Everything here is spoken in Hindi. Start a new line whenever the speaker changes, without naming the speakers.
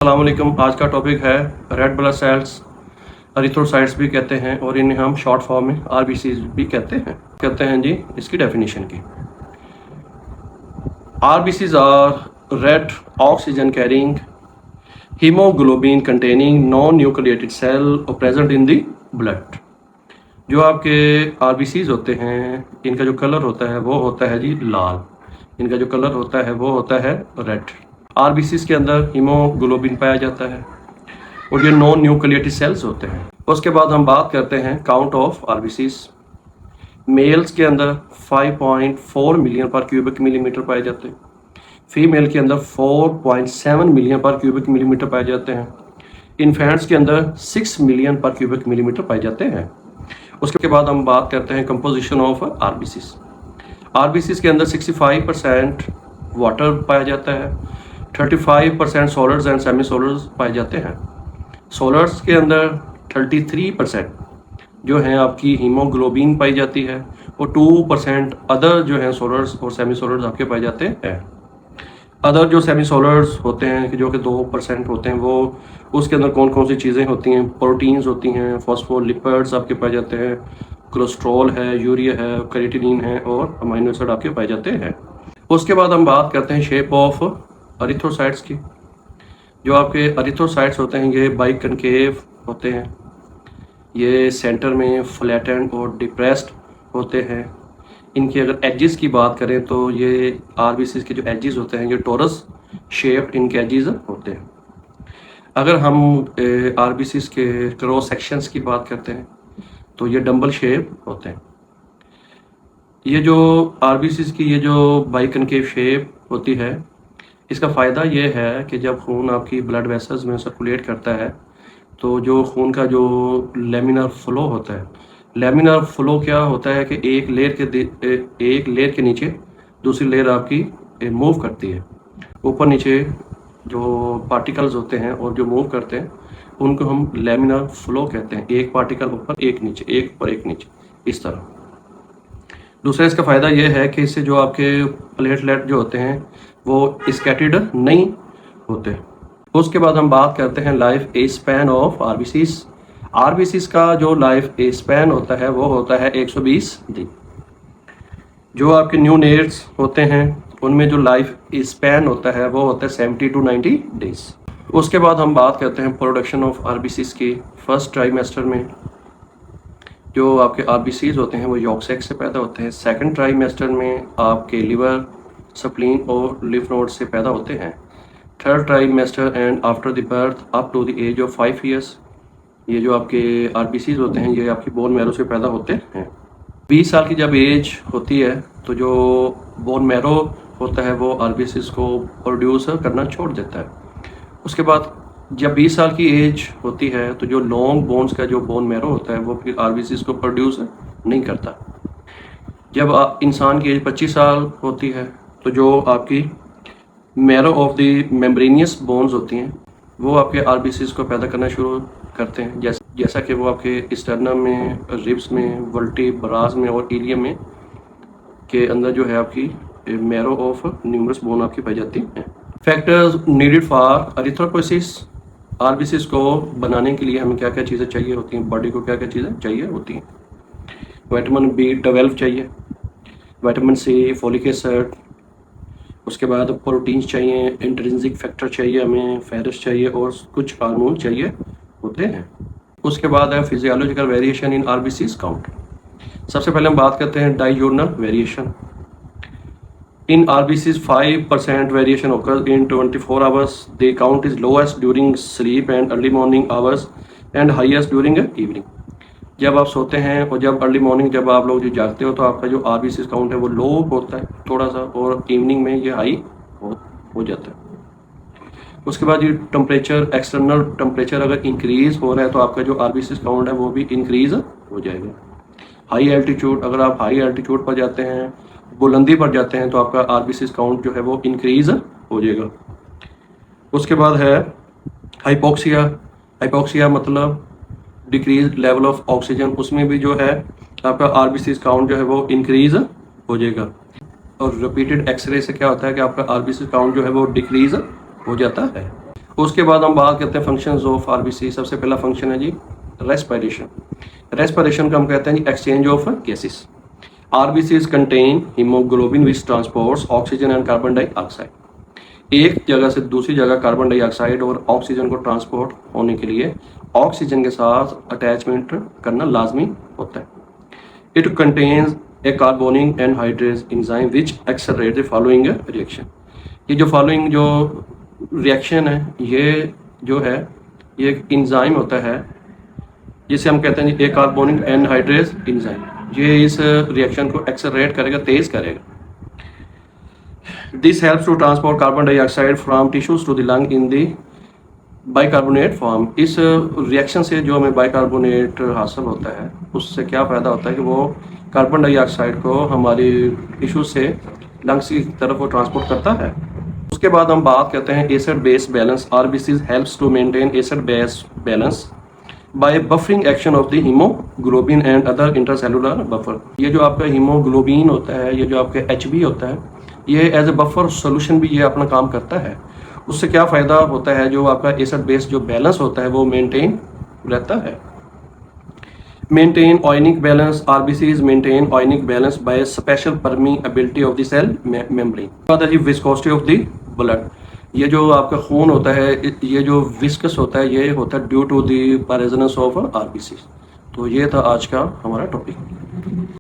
अस्सलाम वालेकुम। आज का टॉपिक है रेड ब्लड सेल्स, एरिथ्रोसाइट्स भी कहते हैं और इन्हें हम शॉर्ट फॉर्म में आरबीसी भी कहते हैं जी। इसकी डेफिनेशन की, RBCs are red oxygen carrying haemoglobin containing non nucleated cell present in the blood. जो आपके आरबीसीज होते हैं, इनका जो कलर होता है वो होता है जी लाल, इनका जो कलर होता है वो होता है रेड। आरबीसीज के अंदर हीमोग्लोबिन पाया जाता है और ये नॉन न्यूक्लिएटेड सेल्स होते हैं। उसके बाद हम बात करते हैं काउंट ऑफ आरबीसीज। मेल्स के अंदर 5.4 मिलियन पर क्यूबिक मिलीमीटर पाए जाते हैं, फीमेल के अंदर 4.7 मिलियन पर क्यूबिक मिलीमीटर पाए जाते हैं, इन्फेंट्स के अंदर 6 मिलियन पर क्यूबिक मिलीमीटर पाए जाते हैं। उसके बाद हम बात करते हैं कंपोजिशन ऑफ आरबीसीज। आरबीसीज के अंदर 65% वाटर पाया जाता है, 35% सोलर्स एंड सेमी सोलर्स पाए जाते हैं। सोलर्स के अंदर 33% जो हैं आपकी हीमोग्लोबिन पाई जाती है और 2% अदर जो हैं सोलर्स और सेमी सोलर्स आपके पाए जाते हैं। अदर जो सेमी सोलर्स होते हैं जो कि 2% होते हैं, वो उसके अंदर कौन कौन सी चीज़ें होती हैं? प्रोटीन्स होती हैं, फॉस्फोलिपिड्स आपके पाए जाते हैं, कोलेस्ट्रॉल है, यूरिया है, क्रिएटिनिन है और अमीनो एसिड आपके पाए जाते हैं। उसके बाद हम बात करते हैं शेप ऑफ एरिथ्रोसाइट्स की। जो आपके एरिथ्रोसाइट्स होते हैं ये बाइकनकेव होते हैं, ये सेंटर में फ्लैटेंड और डिप्रेस्ड होते हैं। इनकी अगर एजेस की बात करें तो ये आरबीसीज के जो एजेस होते हैं ये टोरस शेप्ड इनके एजेस होते हैं। अगर हम आरबीसीज के क्रॉस सेक्शंस की बात करते हैं तो ये डंबल शेप होते हैं। ये जो आरबीसीज की ये जो बाइकनकेव शेप होती है, इसका फ़ायदा ये है कि जब खून आपकी ब्लड वेसल्स में सर्कुलेट करता है तो जो खून का जो लेमिनर फ्लो होता है, लेमिनर फ्लो क्या होता है कि एक लेयर के नीचे दूसरी लेयर आपकी मूव करती है। ऊपर नीचे जो पार्टिकल्स होते हैं और जो मूव करते हैं उनको हम लेमिनर फ्लो कहते हैं। एक पार्टिकल ऊपर एक नीचे, एक ऊपर एक नीचे, इस तरह। दूसरा इसका फ़ायदा ये है कि इससे जो आपके प्लेटलेट जो होते हैं वो स्कैटर्ड नहीं होते। उसके बाद हम बात करते हैं life span of RBCs. RBCs का जो लाइफ स्पैन होता है वो होता है 120 दिन। जो आपके न्यू नेट्स होते हैं उनमें जो लाइफ स्पैन होता है वो होता है 70 to 90 डेज। उसके बाद हम बात करते हैं प्रोडक्शन ऑफ आरबीसीज की। फर्स्ट ट्राइमेस्टर में जो आपके आरबीसीज होते हैं वो यॉर्क सेक से पैदा होते हैं। सेकंड ट्राइमेस्टर में आपके लिवर, स्प्लीन और लिम्फ नोड से पैदा होते हैं। Third trimester and after the birth up to the age of 5 years ये जो आपके आरबीसीज होते हैं ये आपकी बोन मैरो से पैदा होते हैं। 20 साल की जब एज होती है तो जो बोन मैरो होता है वो आरबीसीज को प्रोड्यूस करना छोड़ देता है। उसके बाद जब 20 साल की एज होती है तो जो लॉन्ग बोन्स का जो बोन मैरो होता है वो फिर आरबीसीज को प्रोड्यूस नहीं करता। जब इंसान की एज 25 साल होती है तो जो आपकी marrow of the membranosus bones होती हैं वो आपके आरबीसीज को पैदा करना शुरू करते हैं, जैसा कि वो आपके स्टर्नम में, रिब्स में, वर्टिब्रास में और इलियम में के अंदर जो है आपकी मैरो ऑफ न्यूमरस बोन आपकी पाई जाती हैं। Factors needed for erythropoiesis. RBCs को बनाने के लिए हमें क्या क्या चीज़ें चाहिए होती हैं, बॉडी को क्या क्या चीज़ें चाहिए होती हैं? विटामिन B12 चाहिए, विटामिन C, फोलिक एसिड, उसके बाद प्रोटीन्स चाहिए, इंट्रिंसिक फैक्टर चाहिए, हमें फेरस चाहिए और कुछ हार्मोन चाहिए होते हैं। उसके बाद है physiological variation in RBCs count. सबसे पहले हम बात करते हैं diurnal variation. In RBCs 5% variation occurs in 24 hours. The count is lowest during sleep and early morning hours and highest during evening. जब आप सोते हैं और जब अर्ली मॉर्निंग जब आप लोग जो जागते हो तो आपका जो आरबीसीज काउंट है वो लो होता है थोड़ा सा और इवनिंग में ये हाई हो जाता है। उसके बाद ये टेम्परेचर, एक्सटर्नल टेम्परेचर अगर इंक्रीज हो रहा है तो आपका जो आरबीसीज काउंट है वो भी इंक्रीज हो जाएगा। हाई एल्टीट्यूड, अगर आप हाई एल्टीट्यूड पर जाते हैं, बुलंदी पर जाते हैं तो आपका आरबीसीज काउंट जो है वो इंक्रीज हो जाएगा। उसके बाद है हाइपोक्सिया। हाइपोक्सिया मतलब डिक्रीज लेवल ऑफ ऑक्सीजन, उसमें भी जो है आपका आरबीसीज काउंट जो है वो इंक्रीज हो जाएगा। और रिपीटेड एक्सरे से क्या होता है कि आपका आरबीसीज काउंट जो है वो डिक्रीज हो जाता है। उसके बाद हम बात करते हैं फंक्शंस ऑफ आरबीसी। सबसे पहला फंक्शन है जी रेस्पिरेशन। रेस्पिरेशन का हम कहते हैं जी exchange of gases. RBCs contain haemoglobin which transports oxygen and carbon dioxide. एक जगह से दूसरी जगह कार्बन डाइऑक्साइड और ऑक्सीजन को ट्रांसपोर्ट होने के लिए ऑक्सीजन के साथ अटैचमेंट करना लाजमी होता है। It contains A carbonic anhydrase enzyme which accelerate the following reaction. ये जो फॉलोइंग जो रिएक्शन है ये जो है ये एक एंजाइम होता है जिसे हम कहते हैं ए कार्बोनिक एनहाइड्रेज एंजाइम। ये इस रिएक्शन को एक्सेलरेट करेगा, तेज करेगा। This helps to transport carbon dioxide from tissues to the lung in the bicarbonate form. इस रिएक्शन से जो हमें बाइकार्बोनेट हासिल होता है उससे क्या फ़ायदा होता है कि वो कार्बन डाइऑक्साइड को हमारी टिश्यू से लंग्स की तरफ वो ट्रांसपोर्ट करता है। उसके बाद हम बात करते हैं acid base balance. RBCs helps to maintain acid base balance by buffering action of the haemoglobin and other intercellular buffer. ये जो आपका हीमोग्लोबिन होता है, ये जो आपका एचबी होता है, ये एज ए बफर सोल्यूशन भी ये अपना काम करता है। उससे क्या फ़ायदा होता है, जो आपका एसिड बेस जो बैलेंस होता है वो मेंटेन रहता है। Maintain ionic balance. RBCs maintain ionic balance by special permeability of the cell membrane. बाद है विस्कोसिटी ऑफ द ब्लड। ये जो आपका खून होता है, ये जो विस्कस होता है, ये होता है due to the presence of RBC. तो ये था आज का हमारा टॉपिक।